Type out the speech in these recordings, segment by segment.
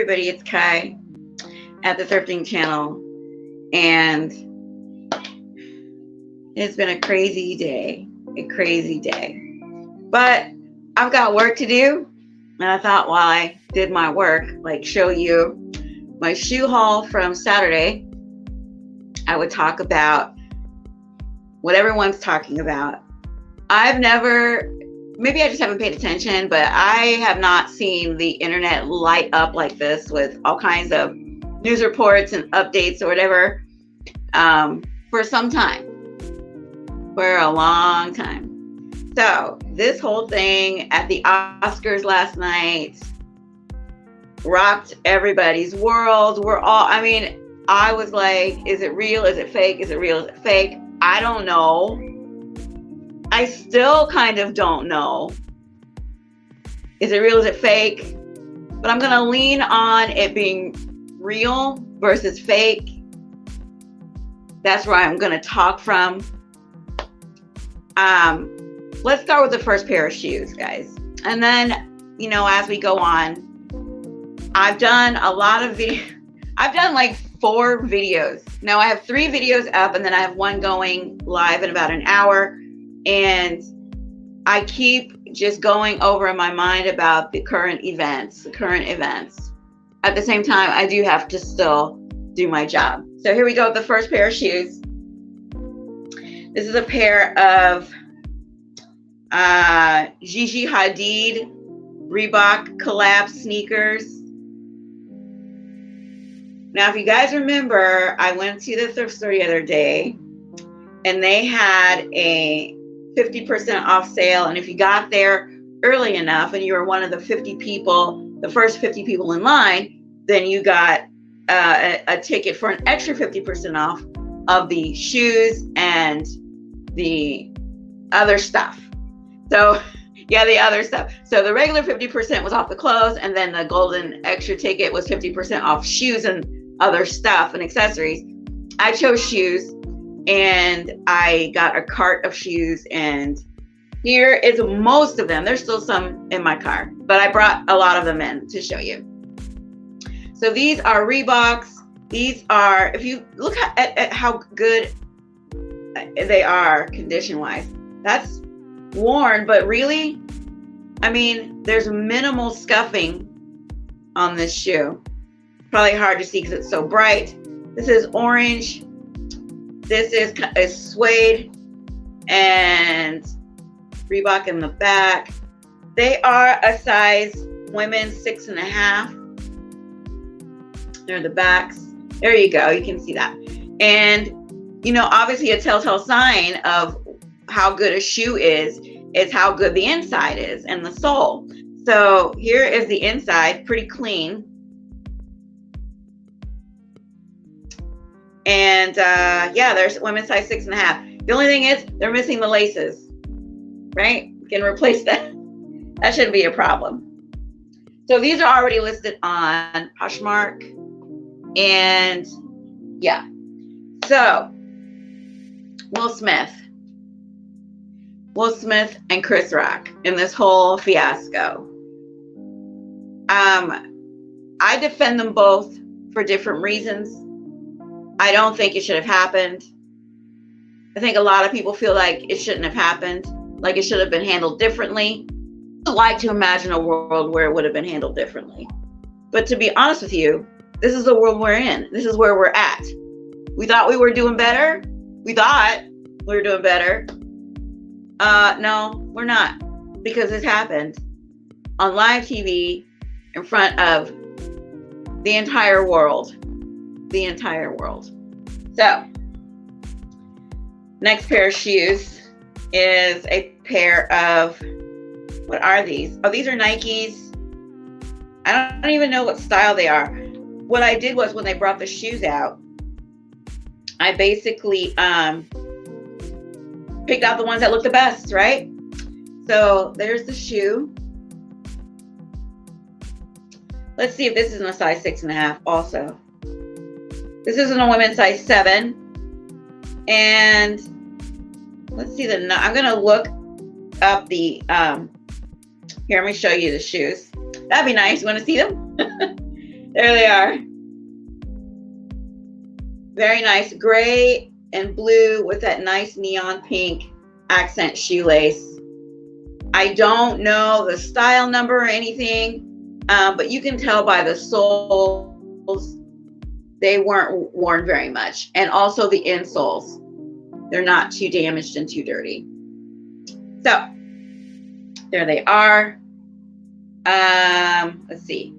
everybody, it's Kai at the Thrifting Channel, and it's been a crazy day, but I've got work to do, and I thought while I did my work, like show you my shoe haul from Saturday, I would talk about what everyone's talking about. Maybe I just haven't paid attention, but I have not seen the internet light up like this with all kinds of news reports and updates or whatever for some time, for a long time. So this whole thing at the Oscars last night rocked everybody's world. I was like, is it real? Is it fake? Is it real? Is it fake? I don't know. I still kind of don't know. Is it real? Is it fake? But I'm going to lean on it being real versus fake. That's where I'm going to talk from. Let's start with the first pair of shoes, guys. And then, as we go on, I've done a lot of videos. I've done like 4 videos. Now I have 3 videos up, and then I have one going live in about an hour. And I keep just going over in my mind about the current events. At the same time, I do have to still do my job. So here we go with the first pair of shoes. This is a pair of Gigi Hadid Reebok collab sneakers. Now, if you guys remember, I went to the thrift store the other day, and they had a 50% off sale. And if you got there early enough and you were one of the 50 people, the first 50 people in line, then you got a ticket for an extra 50% off of the shoes and the other stuff. So yeah, the other stuff. So the regular 50% was off the clothes, and then the golden extra ticket was 50% off shoes and other stuff and accessories. I chose shoes, and I got a cart of shoes, and here is most of them. There's still some in my car, but I brought a lot of them in to show you. So these are Reeboks. These are, if you look at how good they are condition-wise, that's worn, but really, there's minimal scuffing on this shoe. Probably hard to see because it's so bright. This is orange. This is suede and Reebok in the back. They are a size women's 6.5. They're the backs. There you go. You can see that. And, obviously a telltale sign of how good a shoe is how good the inside is and the sole. So here is the inside, pretty clean. And there's women's size 6.5. The only thing is they're missing the laces, right? You can replace that. That shouldn't be a problem. So these are already listed on Poshmark. And yeah. So Will Smith and Chris Rock in this whole fiasco. I defend them both for different reasons. I don't think it should have happened. I think a lot of people feel like it shouldn't have happened, like it should have been handled differently. I would like to imagine a world where it would have been handled differently. But to be honest with you, this is the world we're in. This is where we're at. We thought we were doing better. No, we're not, because this happened on live TV in front of the entire world. So next pair of shoes is a pair of, what are these? Oh, these are Nikes. I don't even know what style they are. What I did was, when they brought the shoes out, I basically picked out the ones that look the best, right? So there's the shoe. Let's see if this is in a size 6.5 also. This is in a women's size 7. And let's see I'm gonna look up the, here, let me show you the shoes. That'd be nice. You wanna see them? There they are. Very nice. Gray and blue with that nice neon pink accent shoelace. I don't know the style number or anything, but you can tell by the soles, they weren't worn very much. And also the insoles, they're not too damaged and too dirty. So there they are. Let's see.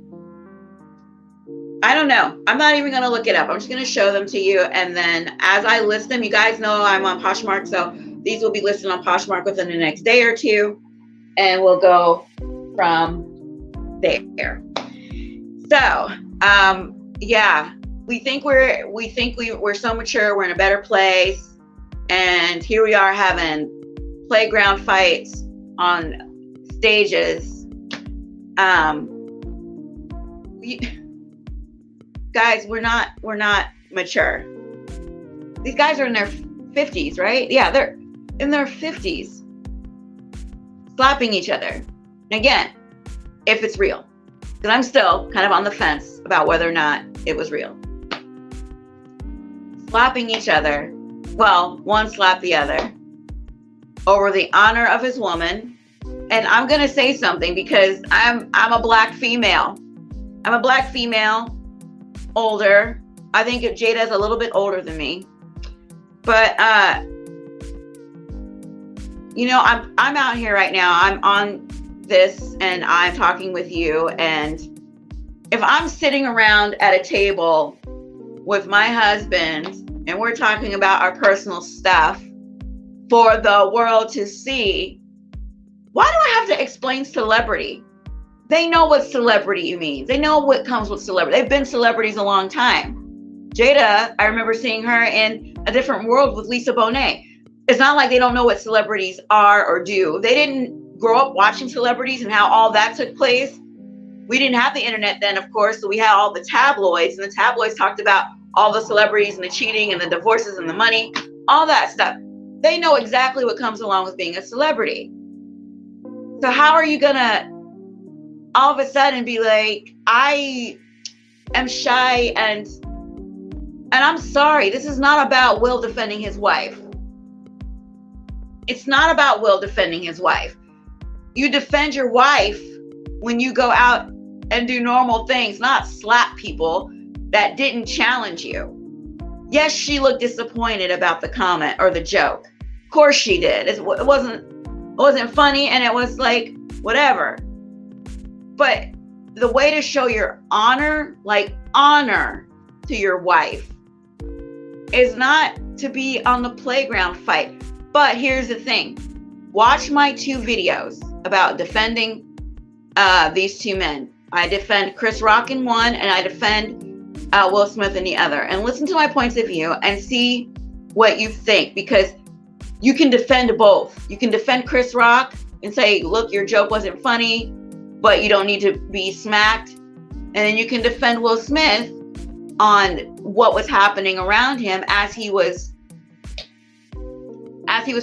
I don't know. I'm not even going to look it up. I'm just going to show them to you. And then as I list them, you guys know I'm on Poshmark. So these will be listed on Poshmark within the next day or two. And we'll go from there. So, yeah, we think we're so mature. We're in a better place. And here we are having playground fights on stages. Guys, we're not mature. These guys are in their 50s, right? Yeah, they're in their 50s, slapping each other. Again, if it's real, because I'm still kind of on the fence about whether or not it was real. Slapping each other. Well, one slapped the other over the honor of his woman. And I'm gonna say something because I'm a black female. I'm a black female. Older. I think Jada's a little bit older than me. But you know, I'm out here right now. I'm on this and I'm talking with you, and if I'm sitting around at a table with my husband and we're talking about our personal stuff for the world to see, why do I have to explain celebrity? They know what celebrity means. They know what comes with celebrity. They've been celebrities a long time. Jada, I remember seeing her in A Different World with Lisa Bonet. It's not like they don't know what celebrities are or do. They didn't grow up watching celebrities and how all that took place. We didn't have the internet then, of course, so we had all the tabloids, and the tabloids talked about all the celebrities and the cheating and the divorces and the money, all that stuff. They know exactly what comes along with being a celebrity. So how are you gonna all of a sudden be like, I am shy and I'm sorry, this is not about Will defending his wife. It's not about Will defending his wife. You defend your wife when you go out and do normal things, not slap people that didn't challenge you. Yes, she looked disappointed about the comment or the joke. Of course she did. It wasn't funny, and it was like, whatever. But the way to show your honor, like honor to your wife, is not to be on the playground fight. But here's the thing. Watch my 2 videos about defending these 2 men. I defend Chris Rock in one, and I defend Will Smith in the other. And listen to my points of view and see what you think, because you can defend both. You can defend Chris Rock and say, look, your joke wasn't funny, but you don't need to be smacked. And then you can defend Will Smith on what was happening around him as he was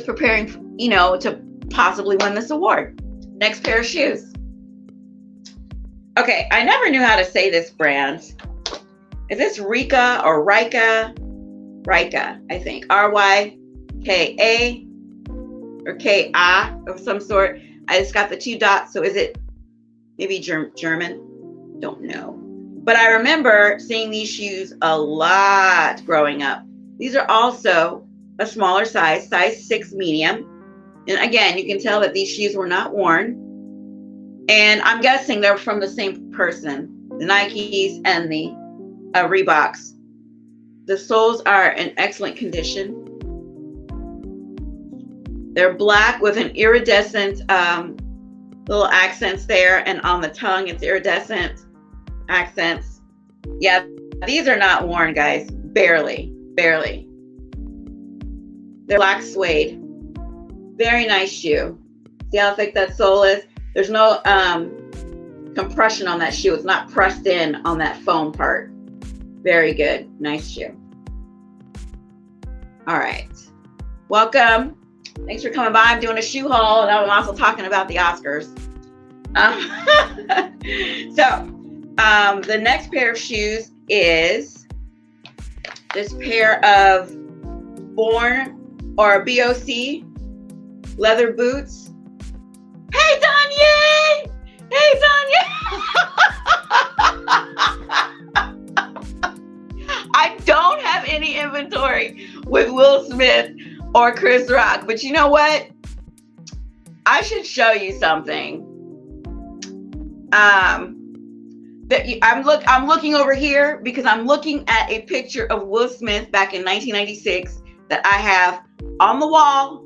preparing, you know, to possibly win this award. Next pair of shoes. Okay, I never knew how to say this brand. Is this Rika or Rika? Rika, I think. R-Y-K-A or K-A of some sort. I just got the 2 dots, so is it maybe German? Don't know. But I remember seeing these shoes a lot growing up. These are also a smaller size 6 medium. And again, you can tell that these shoes were not worn. And I'm guessing they're from the same person, the Nikes and the Reeboks. The soles are in excellent condition. They're black with an iridescent little accents there, and on the tongue it's iridescent accents. Yeah, these are not worn, guys. Barely. They're black suede. Very nice shoe. See how thick that sole is? There's no compression on that shoe. It's not pressed in on that foam part. Very good. Nice shoe. All right. Welcome. Thanks for coming by. I'm doing a shoe haul, and I'm also talking about the Oscars. So The next pair of shoes is this pair of Born or BOC leather boots. Hey, Danye! Hey, Danye! I don't have any inventory with Will Smith or Chris Rock, but you know what? I should show you something. I'm looking over here because I'm looking at a picture of Will Smith back in 1996 that I have on the wall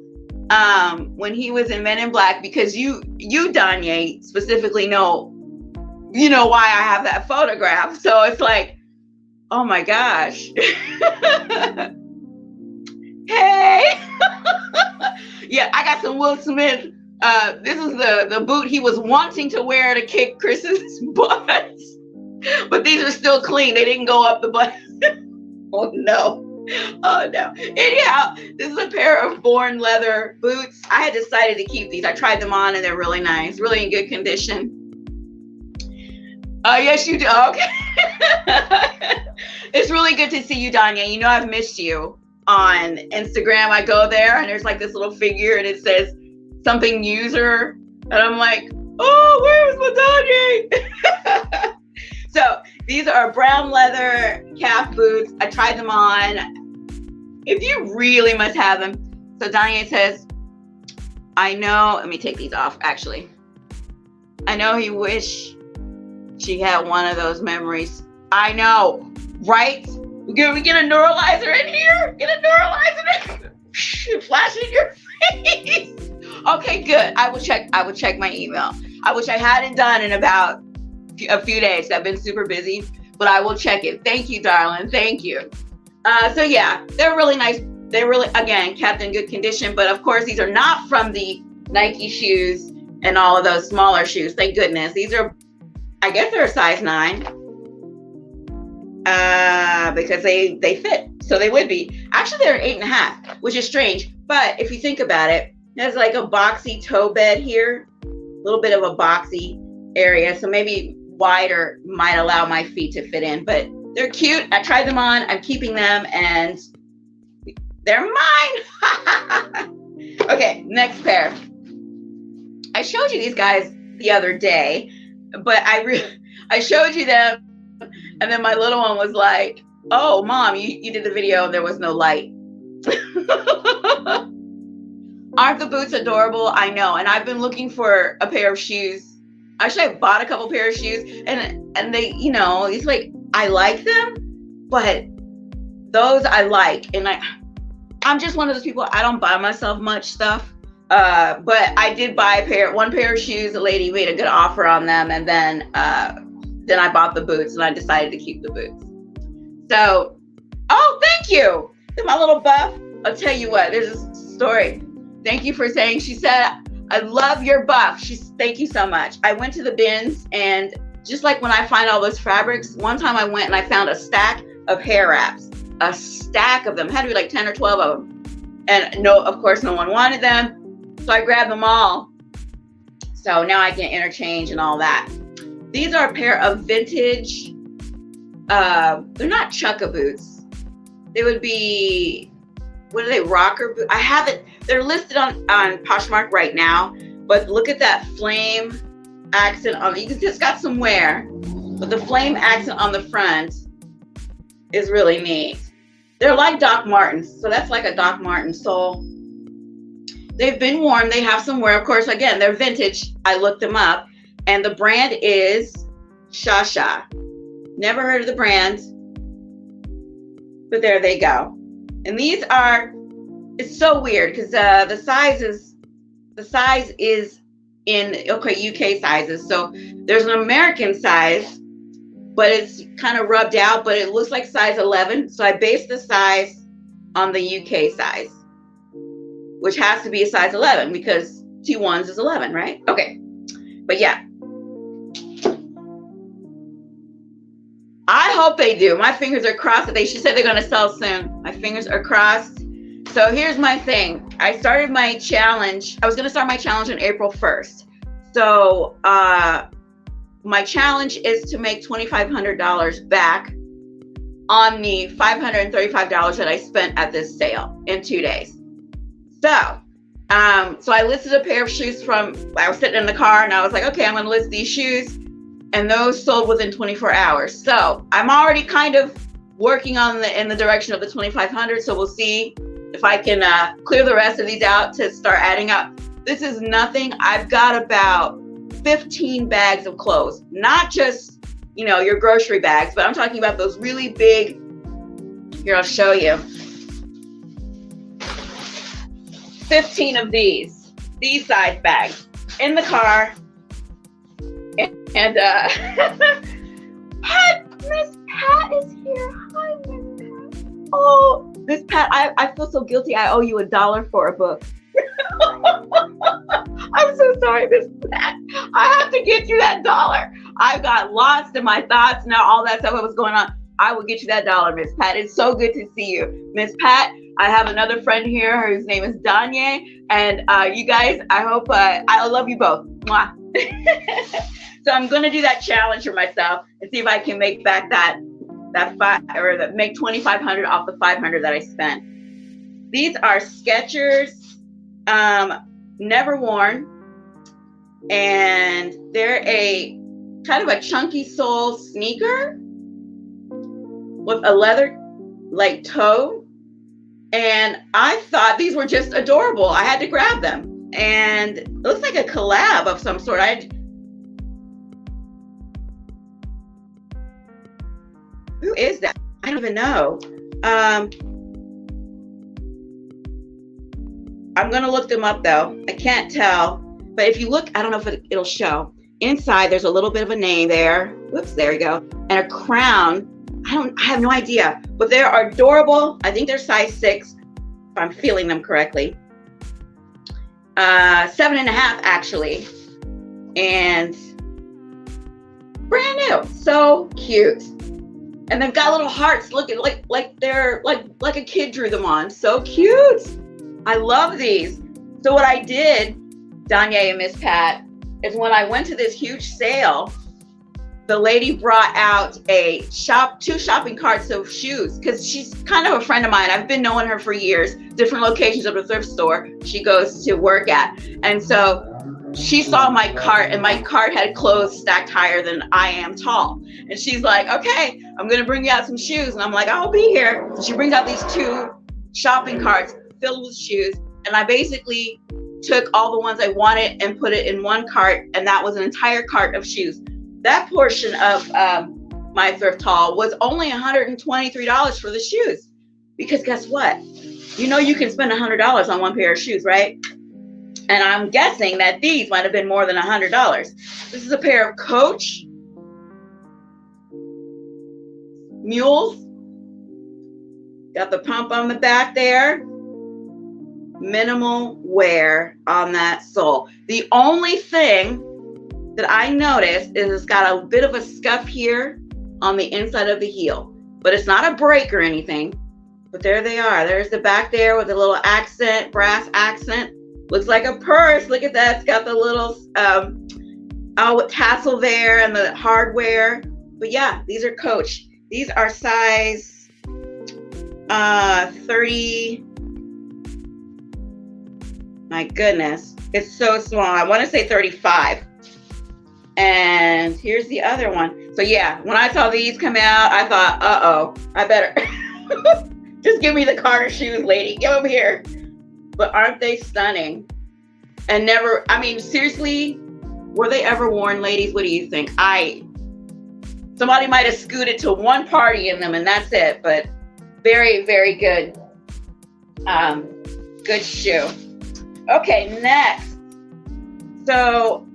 when he was in Men in Black, because you Danye specifically know why I have that photograph. So it's like, oh my gosh. Hey. Yeah, I got some Will Smith. This is the boot he was wanting to wear to kick Chris's butt. But these are still clean. They didn't go up the butt. Oh no. Oh no. Anyhow, this is a pair of Born leather boots. I had decided to keep these. I tried them on and they're really nice, really in good condition. Yes, you do. Okay. It's really good to see you, Danya. I've missed you on Instagram. I go there and there's like this little figure and it says something user. And I'm like, oh, where's my Danya? So these are brown leather calf boots. I tried them on. If you really must have them. So Danya says, I know, let me take these off actually. I know he wish she had one of those memories. I know, right? Can we get a neuralizer in here? Get a neuralizer in. Flash in your face. Okay, good. I will check my email. I wish I hadn't done in about a few days. I've been super busy, but I will check it. Thank you, darling. Thank you. So yeah, they're really nice. They're really, again, kept in good condition. But of course, these are not from the Nike shoes and all of those smaller shoes. Thank goodness. These are, I guess they're a size 9. Because they fit. So they would be. Actually, they're 8.5, which is strange. But if you think about it, there's like a boxy toe bed here. A little bit of a boxy area. So maybe wider might allow my feet to fit in. But they're cute. I tried them on. I'm keeping them. And they're mine. Okay, next pair. I showed you these guys the other day. But I showed you them. And then my little one was like, oh, Mom, you did the video and there was no light. Aren't the boots adorable? I know. And I've been looking for a pair of shoes. Actually, I bought a couple pair of shoes. And they, it's like, I like them. But those I like. And I'm just one of those people, I don't buy myself much stuff. But I did buy one pair of shoes. A lady made a good offer on them. And then I bought the boots and I decided to keep the boots. So, oh, thank you. My little buff. I'll tell you what, there's a story. Thank you for saying, she said, I love your buff. Thank you so much. I went to the bins and just like when I find all those fabrics, one time I went and I found a stack of hair wraps, a stack of them. Had to be like 10 or 12 of them. And no, of course, no one wanted them. So I grabbed them all. So now I can interchange and all that. These are a pair of vintage, they're not chukka boots. They would be, what are they, rocker boots? I haven't, they're listed on Poshmark right now, but look at that flame accent on, you just got some wear, but the flame accent on the front is really neat. They're like Doc Martens, so that's like a Doc Marten sole. They've been worn, they have some wear. Of course, again, they're vintage. I looked them up. And the brand is Shasha. Never heard of the brand, but there they go. And these are, it's so weird because the size is in, UK sizes. So there's an American size, but it's kind of rubbed out, but it looks like size 11. So I based the size on the UK size, which has to be a size 11 because T1s is 11, right? Okay. But yeah. I hope they do. My fingers are crossed. She said they're going to sell soon. My fingers are crossed. So here's my thing. I started my challenge. I was going to start my challenge on April 1st. So my challenge is to make $2,500 back on the $535 that I spent at this sale in 2 days. So I listed a pair of shoes I was sitting in the car and I was like, okay, I'm going to list these shoes, and those sold within 24 hours. So I'm already kind of working in the direction of the 2,500. So we'll see if I can clear the rest of these out to start adding up. This is nothing. I've got about 15 bags of clothes, not just, your grocery bags, but I'm talking about those really big. Here, I'll show you. 15 of these size bags in the car. And Miss Pat is here. Hi, Miss Pat. Oh, Miss Pat, I feel so guilty. I owe you $1 for a book. I'm so sorry, Miss Pat. I have to get you that $1. I've got lost in my thoughts now, all that stuff that was going on. I will get you that $1, Miss Pat. It's so good to see you. Miss Pat, I have another friend here whose name is Danye. And you guys, I hope, I love you both. Mwah. So I'm going to do that challenge for myself and see if I can make back make 2,500 off the 500 that I spent. These are Skechers, never worn, and they're a kind of a chunky sole sneaker with a leather like toe. And I thought these were just adorable. I had to grab them, and it looks like a collab of some sort. Who is that? I don't even know. I'm gonna look them up though. I can't tell, but if you look, I don't know if it'll show. Inside, there's a little bit of a name there. Whoops, there we go. And a crown. I have no idea, but they are adorable. I think they're size 6, if I'm feeling them correctly. 7.5 actually, and brand new. So cute. And they've got little hearts looking like they're like a kid drew them on. So cute. I love these. So what I did, Danye and Miss Pat, is when I went to this huge sale, the lady brought out two shopping carts of shoes, because she's kind of a friend of mine. I've been knowing her for years, different locations of the thrift store she goes to work at. And so she saw my cart, and my cart had clothes stacked higher than I am tall. And she's like, okay, I'm going to bring you out some shoes. And I'm like, I'll be here. So she brings out these 2 shopping carts filled with shoes. And I basically took all the ones I wanted and put it in one cart. And that was an entire cart of shoes. That portion of my thrift haul was only $123 for the shoes. Because guess what? You can spend $100 on one pair of shoes, right? And I'm guessing that these might have been more than $100. This is a pair of Coach Mules. Got the pump on the back there. Minimal wear on that sole. The only thing that I noticed is it's got a bit of a scuff here on the inside of the heel. But it's not a break or anything. But there they are. There's the back there with a little accent, brass accent. Looks like a purse. Look at that. It's got the little tassel there and the hardware. But yeah, these are Coach. These are size 30. My goodness. It's so small. I want to say 35. And here's the other one. So yeah, when I saw these come out, I thought, uh-oh, I better just give me the Carter shoes, lady. Give them here. But aren't they stunning? And seriously, were they ever worn, ladies? What do you think? Somebody might have scooted to one party in them and that's it, but very, very good. Good shoe. Okay, next. So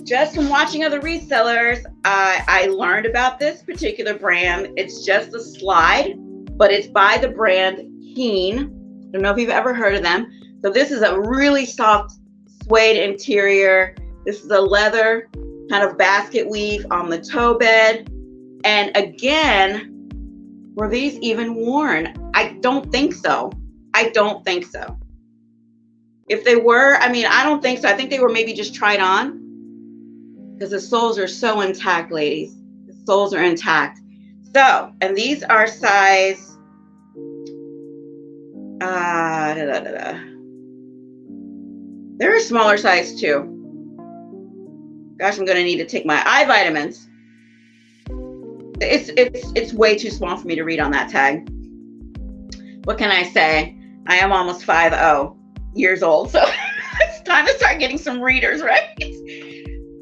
just from watching other resellers, I learned about this particular brand. It's just a slide, but it's by the brand Keen. I don't know if you've ever heard of them. So this is a really soft suede interior. This is a leather kind of basket weave on the toe bed. And again, were these even worn? I don't think so. If they were, I don't think so. I think they were maybe just tried on. because the soles are so intact, ladies. The soles are intact. So, and these are size, they're a smaller size too. Gosh, I'm gonna need to take my eye vitamins. It's way too small for me to read on that tag. What can I say? I am almost 50 years old, so it's time to start getting some readers, right?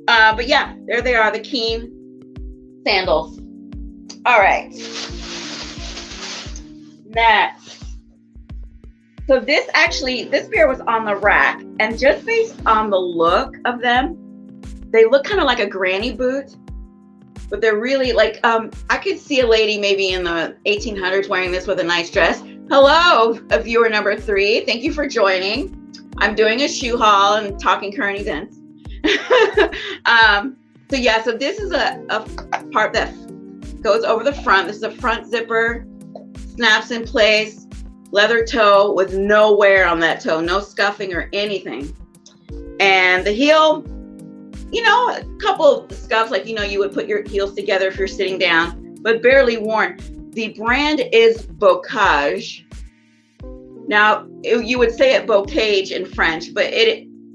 But yeah, there they are, the Keen sandals. All right. Next. So this pair was on the rack, and just based on the look of them, they look kind of like a granny boot, but they're really like, I could see a lady maybe in the 1800s wearing this with a nice dress. Hello, viewer number 3. Thank you for joining. I'm doing a shoe haul and talking current events. So yeah, so this is a part that goes over the front. This is a front zipper, snaps in place, leather toe with no wear on that toe, no scuffing or anything. And the heel, you know, a couple of scuffs, like, you know, you would put your heels together if you're sitting down, but barely worn. The brand is Bocage. Now, you would say it Bocage in French, but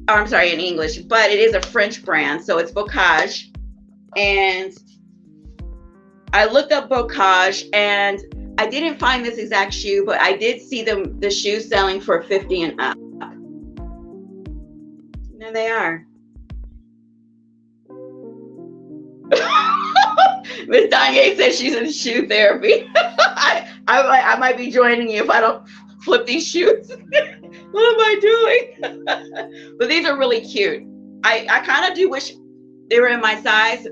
I'm sorry, in English, but it is a French brand, so it's Bocage. And I looked up Bocage, and I didn't find this exact shoe, but I did see the shoe selling for $50 and up. And there they are. Miss Danye says she's in shoe therapy. I might be joining you if I don't flip these shoes. What am I doing? But these are really cute. I kind of do wish they were in my size.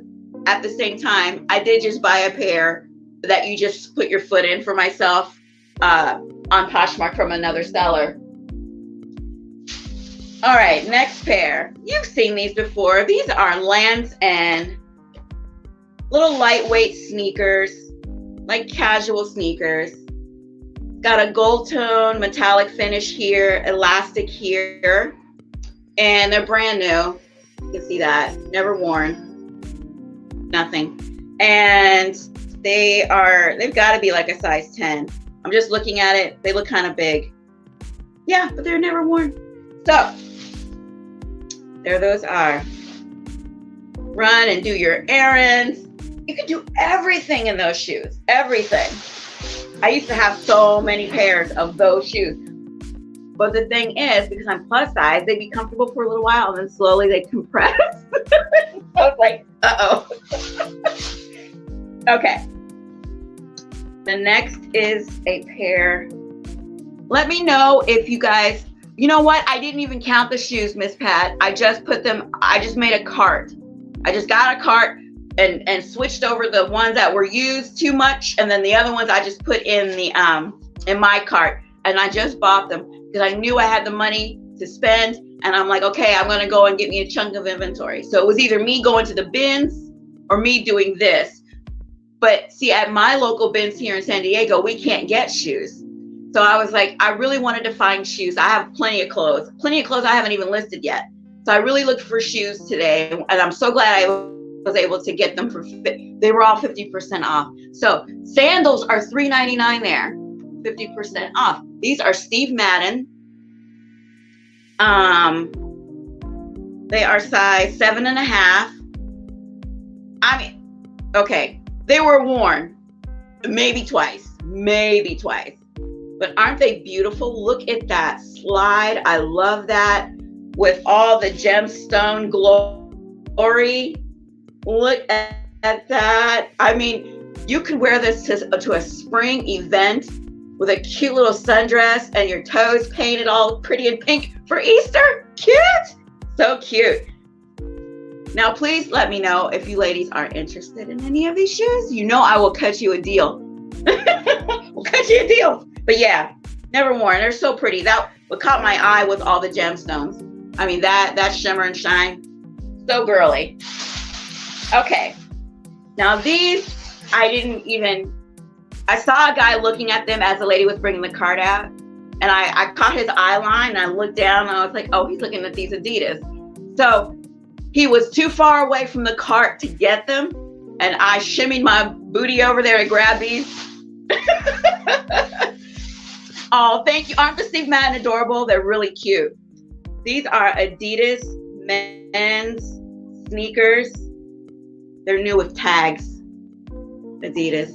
At the same time, I did just buy a pair that you just put your foot in for myself on Poshmark from another seller. All right, next pair. You've seen these before. These are Land's End. Little lightweight sneakers, like casual sneakers. Got a gold tone metallic finish here, elastic here, and they're brand new. You can see that, never worn, nothing. And they've got to be like a size 10. I'm just looking at it. They look kind of big. Yeah, but they're never worn. So there those are. Run and do your errands. You can do everything in those shoes, everything. I used to have so many pairs of those shoes. But the thing is, because I'm plus size, they be comfortable for a little while and then slowly they compress. I was like, uh-oh. Okay. The next is a pair. Let me know if you guys, you know what? I didn't even count the shoes, Miss Pat. I just made a cart. I just got a cart and switched over the ones that were used too much, and then the other ones I just put in the in my cart, and I just bought them because I knew I had the money to spend, and I'm like, okay, I'm gonna go and get me a chunk of inventory. So it was either me going to the bins or me doing this. But see, at my local bins here in San Diego, we can't get shoes. So I was like, I really wanted to find shoes. I have plenty of clothes I haven't even listed yet. So I really looked for shoes today, and I'm so glad I was able to get them they were all 50% off. So sandals are $3.99 there, 50% off. These are Steve Madden. They are size 7.5. I mean, okay, they were worn maybe twice, but aren't they beautiful? Look at that slide. I love that with all the gemstone glory. Look at that. I mean, you could wear this to a spring event with a cute little sundress and your toes painted all pretty and pink for Easter. Cute. So cute. Now, please let me know if you ladies are interested in any of these shoes. You know I will cut you a deal. We'll cut you a deal. But yeah, never worn. They're so pretty. That what caught my eye with all the gemstones. I mean, that shimmer and shine. So girly. Okay, now these, I saw a guy looking at them as the lady was bringing the cart out, and I caught his eye line, and I looked down, and I was like, oh, he's looking at these Adidas. So He was too far away from the cart to get them, and I shimmied my booty over there and grabbed these. Oh, thank you. Aren't the Steve Madden adorable? They're really cute. These are Adidas men's sneakers. They're new with tags. Adidas.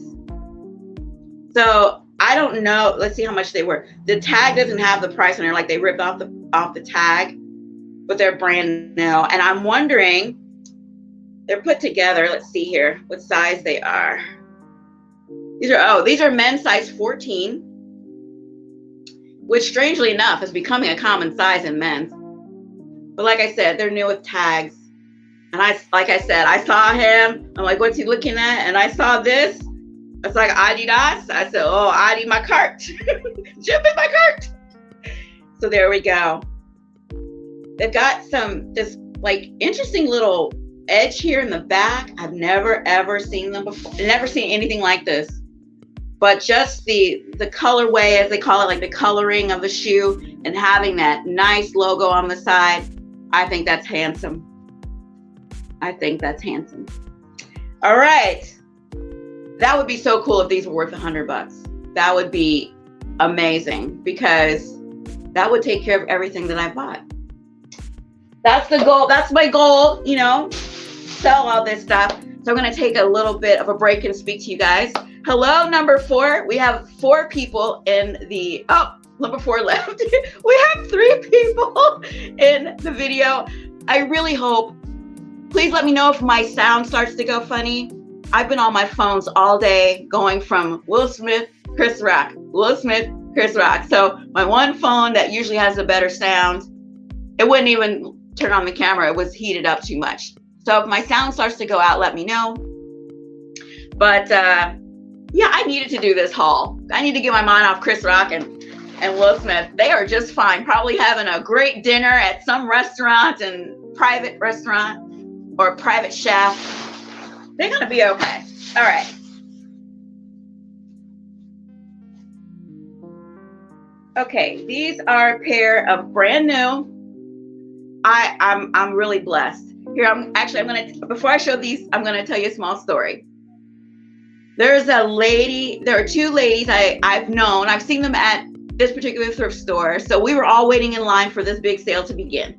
So I don't know. Let's see how much they were. The tag doesn't have the price on there, like they ripped off the tag, but they're brand new. And I'm wondering, they're put together. Let's see here what size they are. These are men's size 14, which strangely enough is becoming a common size in men's. But like I said, they're new with tags. And like I said, I saw him. I'm like, what's he looking at? And I saw this. It's like Adidas. I said, oh, Adi, my cart. Jump in my cart. So there we go. They've got this like interesting little edge here in the back. I've never ever seen them before. Never seen anything like this. But just the colorway, as they call it, like the coloring of the shoe, and having that nice logo on the side, I think that's handsome. I think that's handsome. All right. That would be so cool if these were worth $100. That would be amazing, because that would take care of everything that I bought. That's the goal. That's my goal, you know, sell all this stuff. So I'm going to take a little bit of a break and speak to you guys. Hello, number 4. We have 4 people in the, number 4 left. We have 3 people in the video. I really hope, please let me know if my sound starts to go funny. I've been on my phones all day going from Will Smith, Chris Rock, Will Smith, Chris Rock. So my one phone that usually has a better sound, it wouldn't even turn on the camera. It was heated up too much. So if my sound starts to go out, let me know. But yeah, I needed to do this haul. I need to get my mind off Chris Rock and Will Smith. They are just fine. Probably having a great dinner at some restaurant, and private restaurant or private chef. They're going to be okay. All right. Okay, these are a pair of brand new. I'm really blessed. Here, before I show these, I'm going to tell you a small story. There are 2 ladies I've known. I've seen them at this particular thrift store. So we were all waiting in line for this big sale to begin.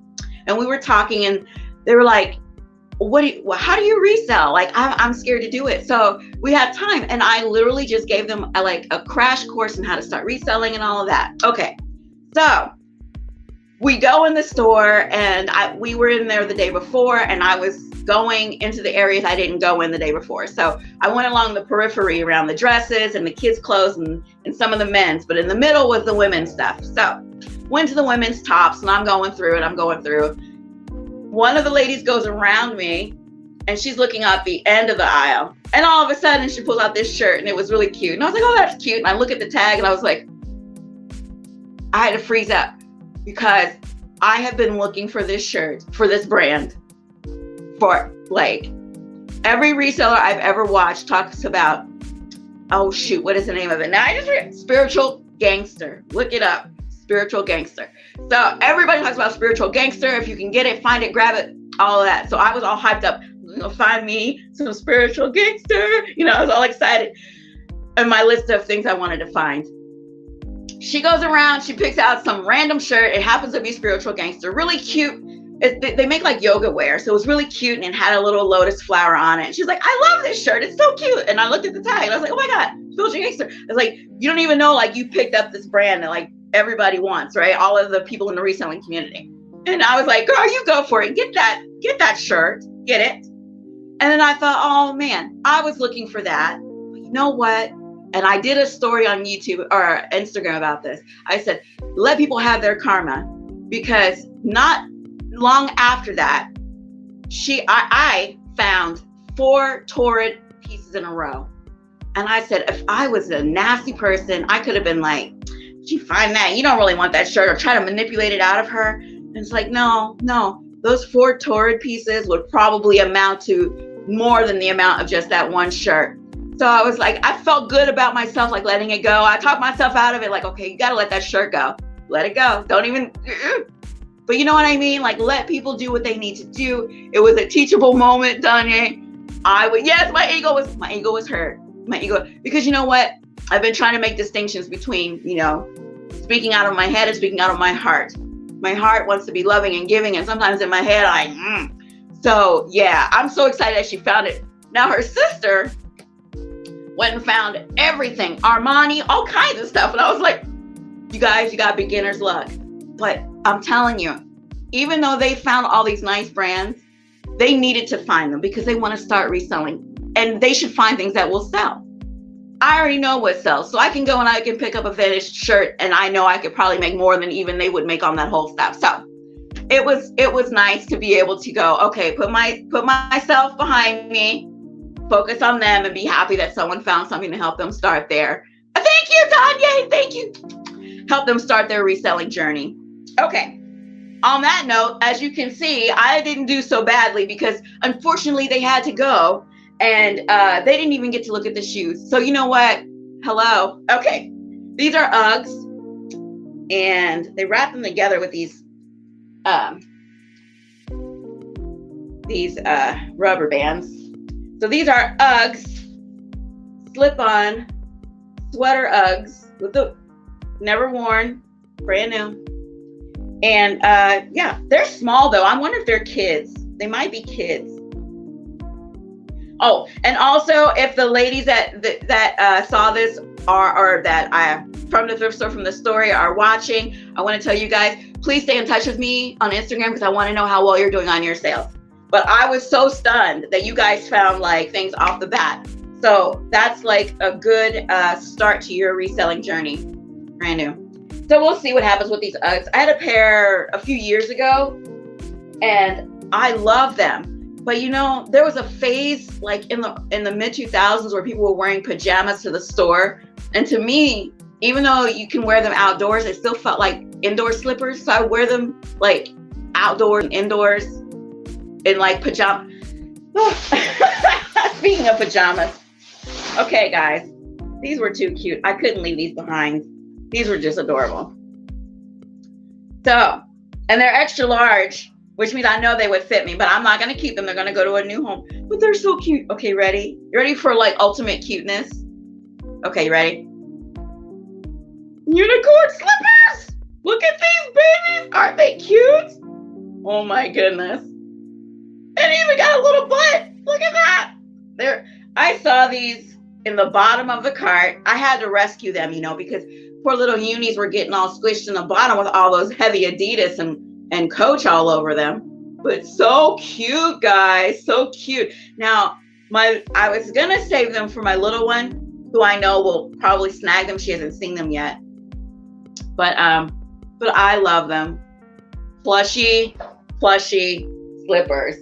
And we were talking, and they were like, how do you resell? Like, I'm scared to do it. So we had time, and I literally just gave them a crash course on how to start reselling and all of that. Okay. So we go in the store, and we were in there the day before, and I was going into the areas I didn't go in the day before. So I went along the periphery around the dresses and the kids' clothes and some of the men's, but in the middle was the women's stuff. So went to the women's tops, and I'm going through. One of the ladies goes around me, and she's looking at the end of the aisle. And all of a sudden, she pulls out this shirt, and it was really cute. And I was like, oh, that's cute. And I look at the tag, and I was like, I had to freeze up, because I have been looking for this shirt, for this brand, for like every reseller I've ever watched talks about, oh shoot, what is the name of it? Now I just read Spiritual Gangster. Look it up. Spiritual Gangster. So everybody talks about Spiritual Gangster. If you can get it, find it, grab it, all of that. So I was all hyped up. Find me some Spiritual Gangster. I was all excited. And my list of things I wanted to find. She goes around, she picks out some random shirt. It happens to be Spiritual Gangster. Really cute. They make like yoga wear. So it was really cute, and it had a little lotus flower on it. And she's like, I love this shirt. It's so cute. And I looked at the tag, and I was like, oh my God, Spiritual Gangster. I was like, you don't even know, like, you picked up this brand that like everybody wants, right? All of the people in the reselling community. And I was like, girl, you go for it. Get that shirt. Get it. And then I thought, oh man, I was looking for that. But you know what? And I did a story on YouTube or Instagram about this. I said, let people have their karma, because not long after that, I found 4 torrid pieces in a row. And I said, if I was a nasty person, I could have been like, did you find that? You don't really want that shirt, or try to manipulate it out of her. And it's like, no, those 4 torrid pieces would probably amount to more than the amount of just that one shirt. So I was like, I felt good about myself, like letting it go. I talked myself out of it, like, okay, you got to let that shirt go. Let it go. Don't But you know what I mean? Like, let people do what they need to do. It was a teachable moment, Danye. Yes, my ego was hurt. My ego, because you know what? I've been trying to make distinctions between, speaking out of my head and speaking out of my heart. My heart wants to be loving and giving, and sometimes in my head, So yeah, I'm so excited that she found it. Now her sister went and found everything, Armani, all kinds of stuff. And I was like, you guys, you got beginner's luck. But I'm telling you, even though they found all these nice brands, they needed to find them because they want to start reselling. And they should find things that will sell. I already know what sells. So I can go and I can pick up a vintage shirt, and I know I could probably make more than even they would make on that whole stuff. So it was nice to be able to go, okay, put myself behind me, focus on them, and be happy that someone found something to help them start there. Thank you, Danye. Thank you. Help them start their reselling journey. Okay. On that note, as you can see, I didn't do so badly because unfortunately they had to go, and they didn't even get to look at the shoes. So you know what? Hello. Okay. These are Uggs, and they wrap them together with these rubber bands. So these are Uggs, slip-on sweater Uggs with the never worn, brand new. And yeah, they're small though. I wonder if they're kids. They might be kids. Oh, and also if the ladies that saw this or that from the thrift store, from the story, are watching, I want to tell you guys, please stay in touch with me on Instagram because I want to know how well you're doing on your sales. But I was so stunned that you guys found like things off the bat. So that's like a good start to your reselling journey. Brand new. So we'll see what happens with these Uggs. I had a pair a few years ago and I love them. But there was a phase like in the mid 2000s where people were wearing pajamas to the store. And to me, even though you can wear them outdoors, it still felt like indoor slippers. So I wear them like outdoors and indoors in like pajamas. Speaking of pajamas. Okay, guys, these were too cute. I couldn't leave these behind. These were just adorable. So, and they're extra large, which means I know they would fit me, but I'm not going to keep them. They're going to go to a new home. But they're so cute. Okay, ready? You ready for like ultimate cuteness? Okay, you ready? Unicorn slippers! Look at these babies! Aren't they cute? Oh my goodness. And even got a little butt. Look at that. I saw these in the bottom of the cart. I had to rescue them, because poor little unis were getting all squished in the bottom with all those heavy Adidas and Coach all over them. But so cute, guys. So cute. Now, I was going to save them for my little one, who I know will probably snag them. She hasn't seen them yet. But I love them. Plushy slippers.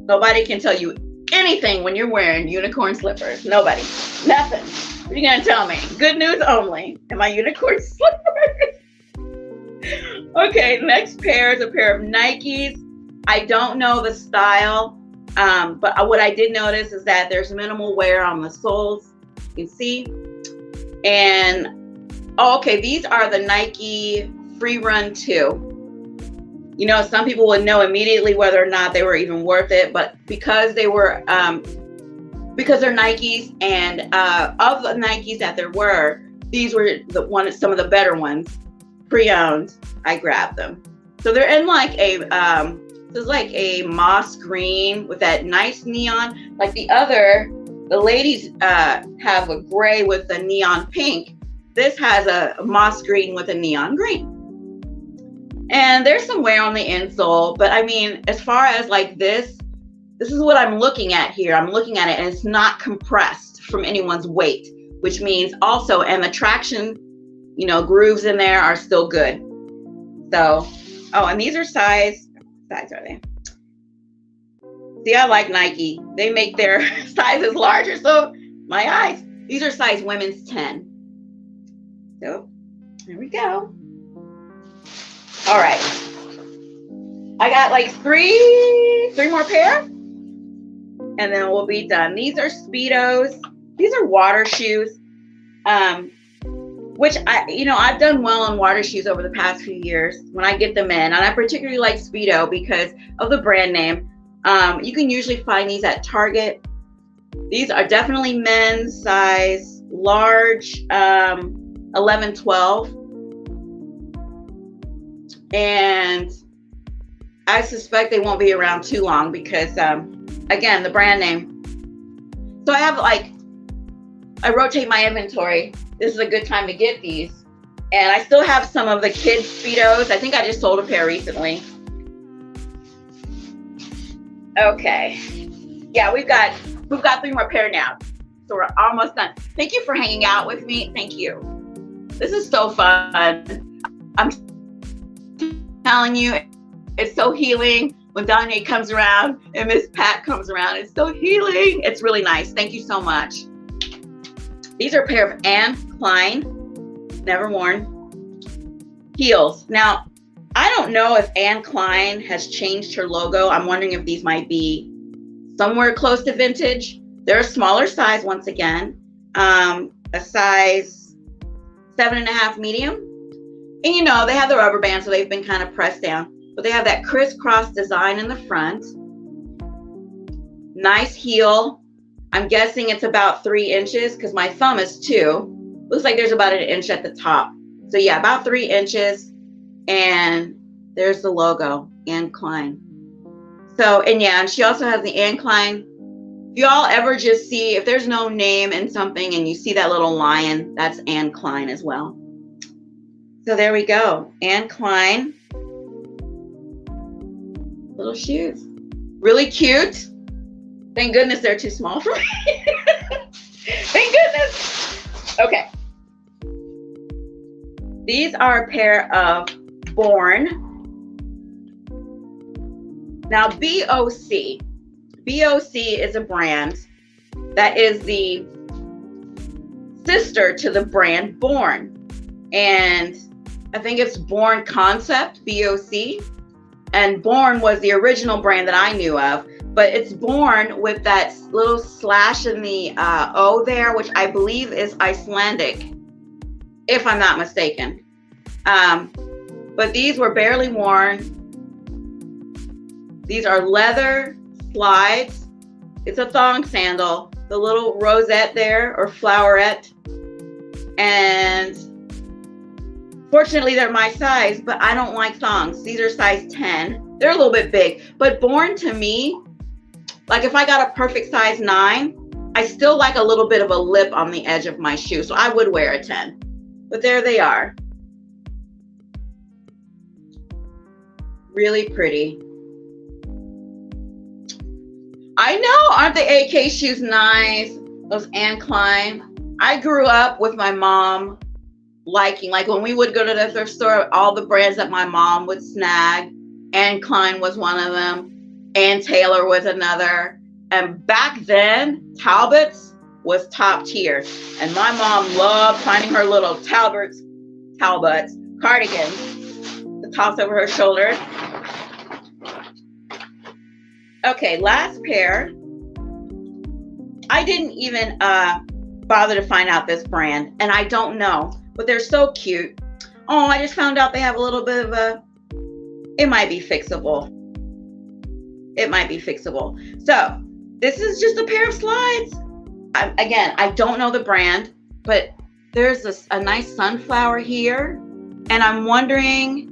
Nobody can tell you anything when you're wearing unicorn slippers. Nobody. Nothing. What are you going to tell me? Good news only. And my unicorn slippers. Okay, next pair is a pair of Nikes. I don't know the style, but what I did notice is that there's minimal wear on the soles. You can see. And, okay, these are the Nike Free Run 2. Some people would know immediately whether or not they were even worth it, but because they were, because they're Nikes, and of the Nikes that there were, these were some of the better ones, pre-owned. I grabbed them. So they're in like a moss green with that nice neon. Like the ladies have a gray with a neon pink. This has a moss green with a neon green. And there's some wear on the insole, but I mean, as far as like this is what I'm looking at here. I'm looking at it and it's not compressed from anyone's weight, which means also, and the traction, grooves in there are still good. So, and these are size are they? See, I like Nike. They make their sizes larger. So my eyes, these are size women's 10. So there we go. All right. I got like three more pair, and then we'll be done. These are Speedos. These are water shoes. which I've done well on water shoes over the past few years when I get them in. And I particularly like Speedo because of the brand name. You can usually find these at Target. These are definitely men's size, large, 11, 12. And I suspect they won't be around too long because, again, the brand name. So I rotate my inventory. This is a good time to get these. And I still have some of the kids' Speedos. I think I just sold a pair recently. Okay. Yeah, we've got 3 more pair now. So we're almost done. Thank you for hanging out with me. Thank you. This is so fun. I'm telling you, it's so healing when Danye comes around and Miss Pat comes around. It's so healing. It's really nice. Thank you so much. These are a pair of Anne Klein, never worn, heels. Now, I don't know if Anne Klein has changed her logo. I'm wondering if these might be somewhere close to vintage. They're a smaller size once again, a size 7.5 medium. And they have the rubber band, so they've been kind of pressed down. But they have that crisscross design in the front. Nice heel. I'm guessing it's about 3 inches because my thumb is 2. Looks like there's about 1 inch at the top. So yeah, about 3 inches. And there's the logo, Anne Klein. So, and she also has the Anne Klein. If y'all ever just see, if there's no name in something and you see that little lion, that's Anne Klein as well. So there we go, Anne Klein. Little shoes. Really cute. Thank goodness they're too small for me. Thank goodness. Okay. These are a pair of Born. Now, BOC. BOC is a brand that is the sister to the brand Born. And I think it's Born Concept, BOC. And Born was the original brand that I knew of. But it's Born with that little slash in the O there, which I believe is Icelandic, if I'm not mistaken. But these were barely worn. These are leather slides. It's a thong sandal. The little rosette there, or flowerette. And fortunately, they're my size, but I don't like thongs. These are size 10. They're a little bit big. But Born to me, like if I got a perfect size 9, I still like a little bit of a lip on the edge of my shoe. So I would wear a 10. But there they are. Really pretty. I know, aren't the AK shoes nice? Those Anne Klein. I grew up with my mom liking, like when we would go to the thrift store, all the brands that my mom would snag. Anne Klein was one of them. Ann Taylor was another. And back then, Talbot's was top tier. And my mom loved finding her little Talbots cardigans, the toss over her shoulder. Okay, last pair. I didn't even bother to find out this brand, and I don't know, but they're so cute. Oh, I just found out they have a little bit of it might be fixable. It might be fixable. So this is just a pair of slides. Again, I don't know the brand, but there's a nice sunflower here, and I'm wondering,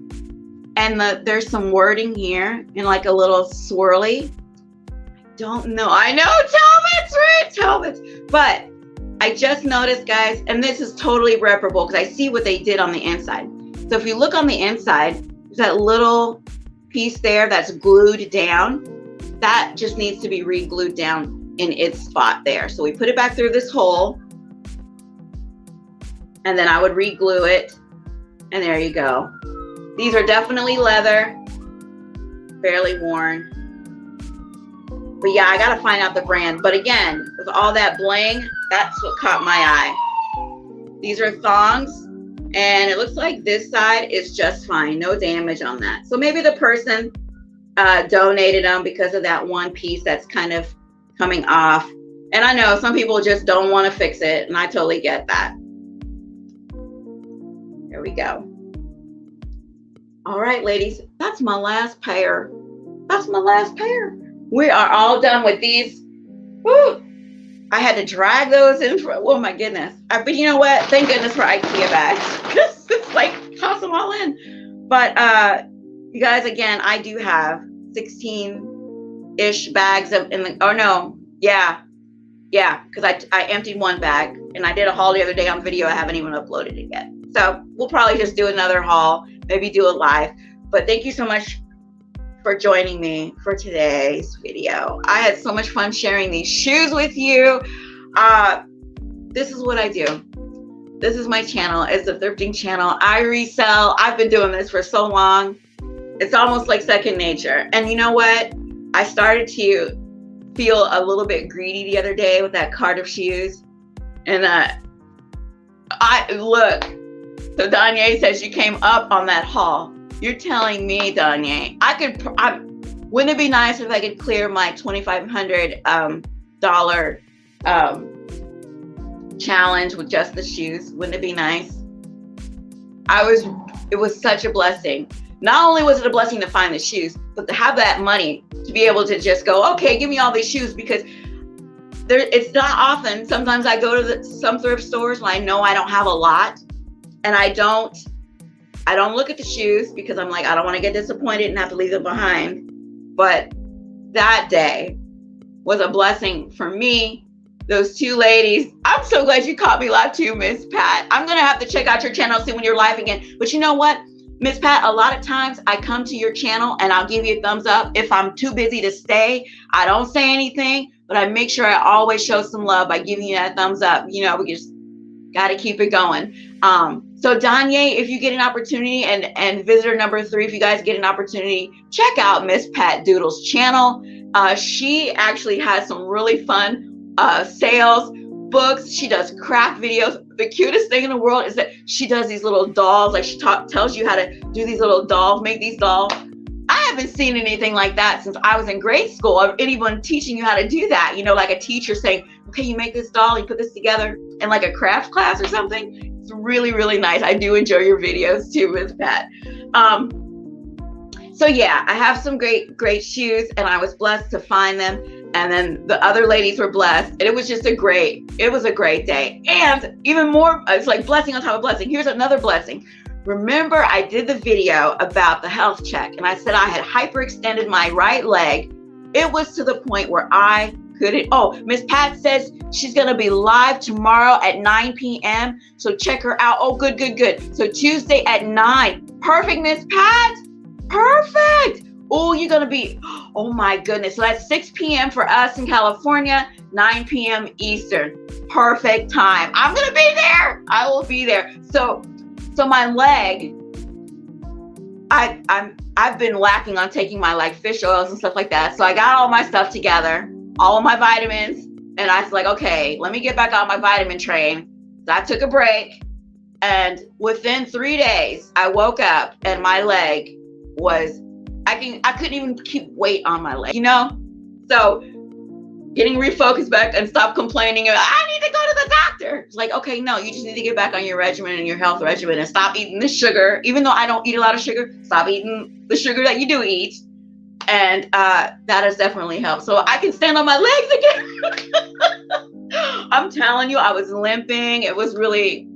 and there's some wording here in like a little swirly. I don't know. I know Talbot's, right? Talbot's. But I just noticed, guys, and this is totally reparable because I see what they did on the inside. So if you look on the inside, there's that little piece there that's glued down. That just needs to be re-glued down in its spot there. So we put it back through this hole, and then I would re-glue it, and there you go. These are definitely leather, barely worn. But yeah, I gotta find out the brand. But again, with all that bling, that's what caught my eye. These are thongs, and it looks like this side is just fine. No damage on that. So maybe the person donated them because of that one piece that's kind of coming off. And I know some people just don't want to fix it, and I totally get that. we go. All right, ladies, that's my last pair. That's my last pair. We are all done with these. Woo! I had to drag those in for, oh my goodness. But you know what? Thank goodness for IKEA bags. It's like, toss them all in. But you guys, again, I do have 16-ish bags of, because I emptied one bag and I did a haul the other day on video. I haven't even uploaded it yet. So we'll probably just do another haul, maybe do it live. But thank you so much for joining me for today's video. I had so much fun sharing these shoes with you. This is what I do. This is my channel. It's a thrifting channel. I resell. I've been doing this for so long. It's almost like second nature. And you know what? I started to feel a little bit greedy the other day with that cart of shoes. And so Danye says you came up on that haul. You're telling me, Danye, wouldn't it be nice if I could clear my $2,500 challenge with just the shoes? Wouldn't it be nice? It was such a blessing. Not only was it a blessing to find the shoes, but to have that money to be able to just go, okay, give me all these shoes, because it's not often. Sometimes I go to some thrift stores when I know I don't have a lot, and I don't look at the shoes because I'm like, I don't want to get disappointed and have to leave them behind. But that day was a blessing for me. Those two ladies, I'm so glad you caught me live too, Miss Pat. I'm going to have to check out your channel, see when you're live again. But you know what, Miss Pat, a lot of times I come to your channel and I'll give you a thumbs up. If I'm too busy to stay, I don't say anything, but I make sure I always show some love by giving you that thumbs up. You know, we just got to keep it going. So Danye, if you get an opportunity, and visitor number 3, if you guys get an opportunity, check out Miss Pat Doodle's channel. She actually has some really fun sales, books. She does craft videos. The cutest thing in the world is that she does these little dolls. Like, she tells you how to do these little dolls, make these dolls. I haven't seen anything like that since I was in grade school, of anyone teaching you how to do that. You know, like a teacher saying, okay, you make this doll, you put this together in like a craft class or something. It's really, really nice. I do enjoy your videos too, Miss Pat. So yeah, I have some great shoes, and I was blessed to find them. And then the other ladies were blessed. And it was just a great day. And even more, it's like blessing on top of blessing. Here's another blessing. Remember, I did the video about the health check, and I said I had hyperextended my right leg. It was to the point where I couldn't. Oh, Miss Pat says she's going to be live tomorrow at 9 p.m. So check her out. Oh, good. So Tuesday at 9. Perfect, Miss Pat. Perfect. Oh, you're going to be, oh my goodness. So that's 6 p.m. for us in California, 9 p.m. Eastern. Perfect time. I'm going to be there. I will be there. So my leg, I've been lacking on taking my like fish oils and stuff like that. So I got all my stuff together, all of my vitamins, and I was like, okay, let me get back on my vitamin train. So I took a break, and within 3 days, I woke up and my leg was, I couldn't even keep weight on my leg, you know? So getting refocused back and stop complaining, I need to go to the doctor. It's like, okay, no, you just need to get back on your regimen and your health regimen and stop eating the sugar. Even though I don't eat a lot of sugar, stop eating the sugar that you do eat. And that has definitely helped. So I can stand on my legs again. I'm telling you, I was limping. It was really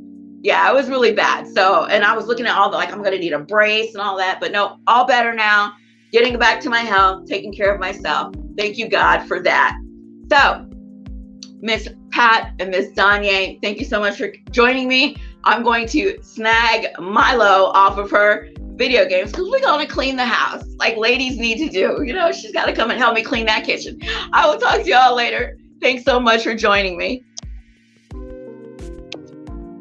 bad. So, and I was looking at all the, like, I'm going to need a brace and all that, but no, all better now. Getting back to my health, taking care of myself. Thank you, God, for that. So, Miss Pat and Miss Danye, thank you so much for joining me. I'm going to snag Milo off of her video games because we're going to clean the house like ladies need to do. You know, she's got to come and help me clean that kitchen. I will talk to y'all later. Thanks so much for joining me.